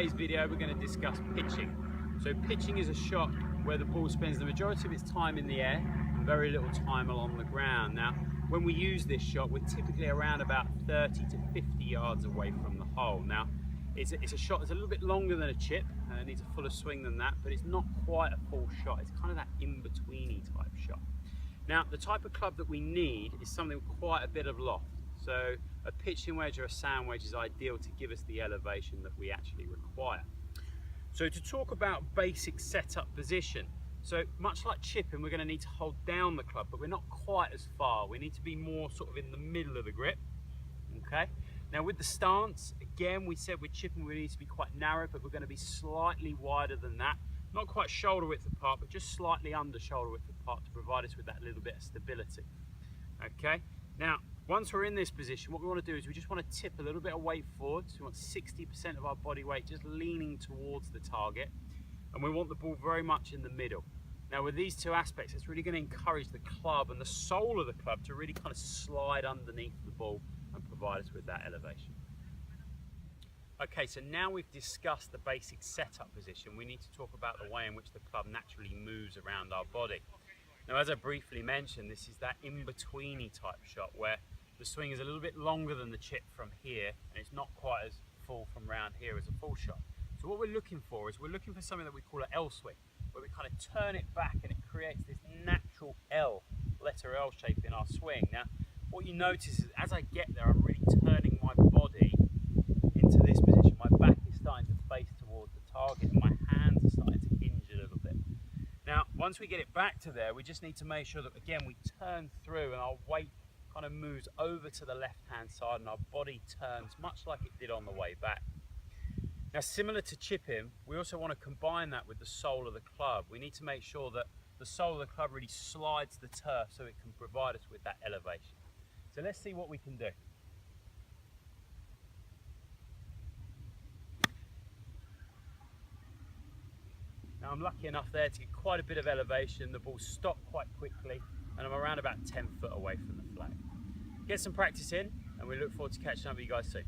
today's video we're going to discuss pitching. So pitching is a shot where the ball spends the majority of its time in the air and very little time along the ground. Now when we use this shot we're typically around about 30 to 50 yards away from the hole. Now it's a shot that's a little bit longer than a chip and it needs a fuller swing than that, but it's not quite a full shot. It's kind of that in-betweeny type shot. Now the type of club that we need is something with quite a bit of loft. So a pitching wedge or a sand wedge is ideal to give us the elevation that we actually require. So to talk about basic setup position, so much like chipping, we're going to need to hold down the club, but we're not quite as far. We need to be more sort of in the middle of the grip. Okay. Now with the stance, again, we said with chipping we need to be quite narrow, but we're going to be slightly wider than that. Not quite shoulder width apart, but just slightly under shoulder width apart to provide us with that little bit of stability. Okay. Now, once we're in this position, what we want to do is we just want to tip a little bit of weight forward. So we want 60% of our body weight just leaning towards the target. And we want the ball very much in the middle. Now with these two aspects, it's really going to encourage the club and the sole of the club to really kind of slide underneath the ball and provide us with that elevation. Okay, so now we've discussed the basic setup position, we need to talk about the way in which the club naturally moves around our body. Now as I briefly mentioned, this is that in-betweeny type shot where the swing is a little bit longer than the chip from here and it's not quite as full from round here as a full shot. So what we're looking for is we're looking for something that we call an L swing, where we kind of turn it back and it creates this natural L, letter L shape in our swing. Now what you notice is as I get there, I'm really turning my body into this position. My back is starting to face towards the target and my hands are starting to hinge a little bit. Now once we get it back to there, we just need to make sure that again we turn through and our weight kind of moves over to the left hand side and our body turns much like it did on the way back. Now similar to chipping, we also want to combine that with the sole of the club. We need to make sure that the sole of the club really slides the turf so it can provide us with that elevation. So let's see what we can do. Now I'm lucky enough there to get quite a bit of elevation. The ball stopped quite quickly and I'm around about 10 foot away from the flag. Get some practice in and we look forward to catching up with you guys soon.